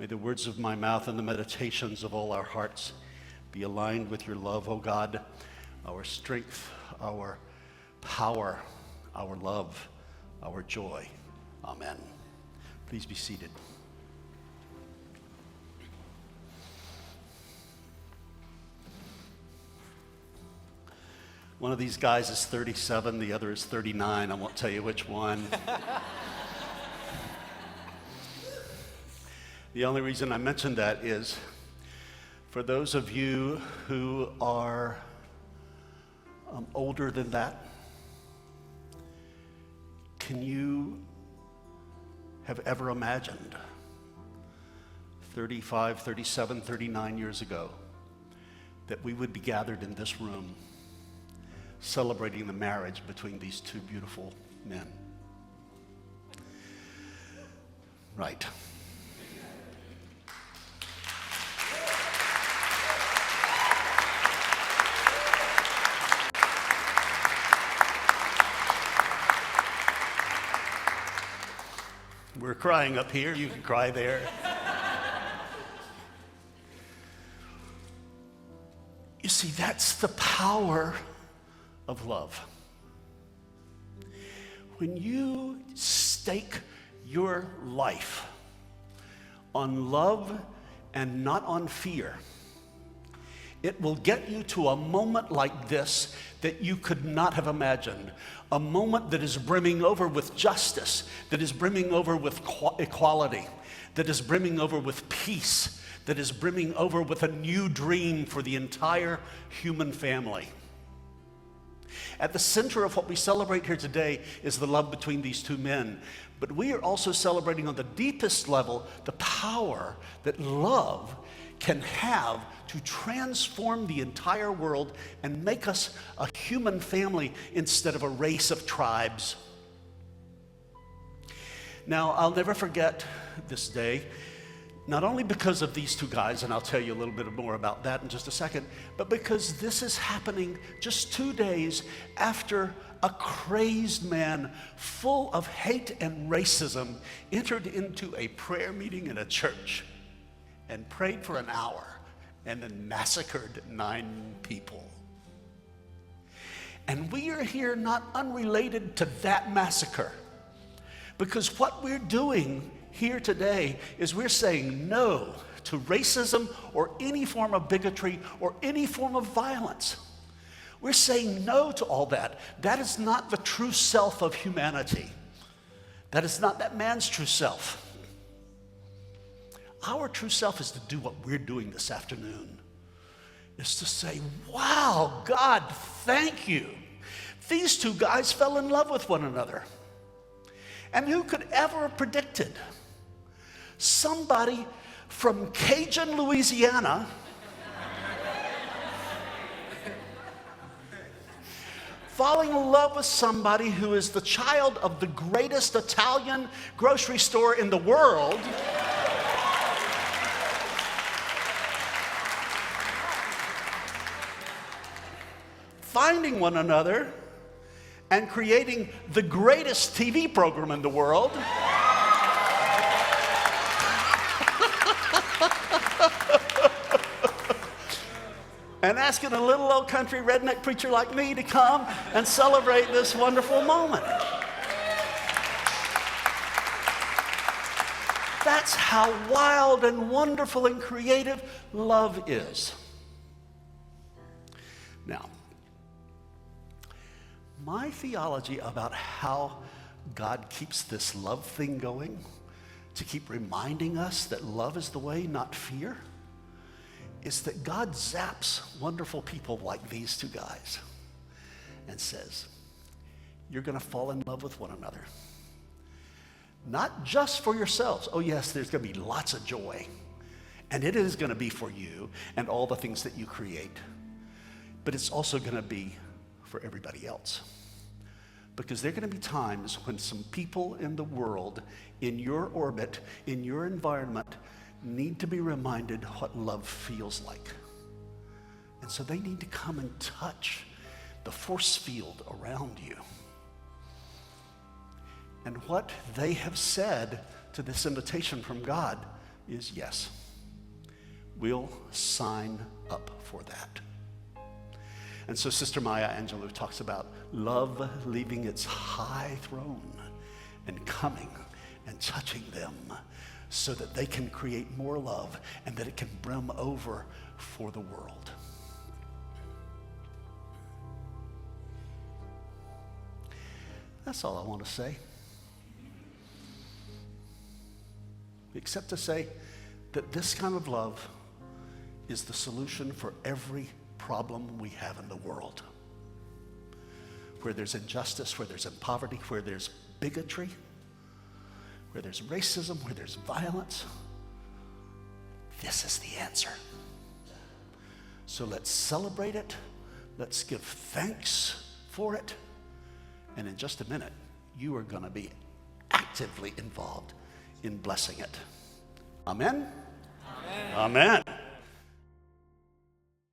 May the words of my mouth and the meditations of all our hearts be aligned with your love, O God, our strength, our power, our love, our joy. Amen. Please be seated. One of these guys is 37, the other is 39. I won't tell you which one. The only reason I mention that is for those of you who are older than that, can you have ever imagined 35, 37, 39 years ago that we would be gathered in this room celebrating the marriage between these two beautiful men? Right. We're crying up here, you can cry there. You see, that's the power of love. When you stake your life on love and not on fear, it will get you to a moment like this that you could not have imagined. A moment that is brimming over with justice, that is brimming over with equality, that is brimming over with peace, that is brimming over with a new dream for the entire human family. At the center of what we celebrate here today is the love between these two men. But we are also celebrating on the deepest level the power that love can have to transform the entire world and make us a human family instead of a race of tribes. Now, I'll never forget this day, not only because of these two guys, and I'll tell you a little bit more about that in just a second, but because this is happening just 2 days after a crazed man full of hate and racism entered into a prayer meeting in a church and prayed for an hour and then massacred 9 people. And we are here not unrelated to that massacre, because what we're doing here today is we're saying no to racism or any form of bigotry or any form of violence. We're saying no to all that. That is not the true self of humanity. That is not that man's true self. Our true self is to do what we're doing this afternoon, is to say, wow, God, thank you. These two guys fell in love with one another. And who could ever have predicted somebody from Cajun, Louisiana, falling in love with somebody who is the child of the greatest Italian grocery store in the world, finding one another and creating the greatest TV program in the world. And asking a little old country redneck preacher like me to come and celebrate this wonderful moment. That's how wild and wonderful and creative love is. Now, my theology about how God keeps this love thing going, to keep reminding us that love is the way, not fear, is that God zaps wonderful people like these two guys and says, you're going to fall in love with one another. Not just for yourselves. Oh yes, there's going to be lots of joy. And it is going to be for you and all the things that you create. But it's also going to be for everybody else. Because there are going to be times when some people in the world, in your orbit, in your environment, need to be reminded what love feels like. And so they need to come and touch the force field around you. And what they have said to this invitation from God is yes. We'll sign up for that. And so Sister Maya Angelou talks about love leaving its high throne and coming and touching them so that they can create more love and that it can brim over for the world. That's all I want to say. Except to say that this kind of love is the solution for every problem we have in the world. Where there's injustice, where there's poverty, where there's bigotry, where there's racism, where there's violence, this is the answer. So let's celebrate it. Let's give thanks for it. And in just a minute, you are going to be actively involved in blessing it. Amen? Amen. Amen.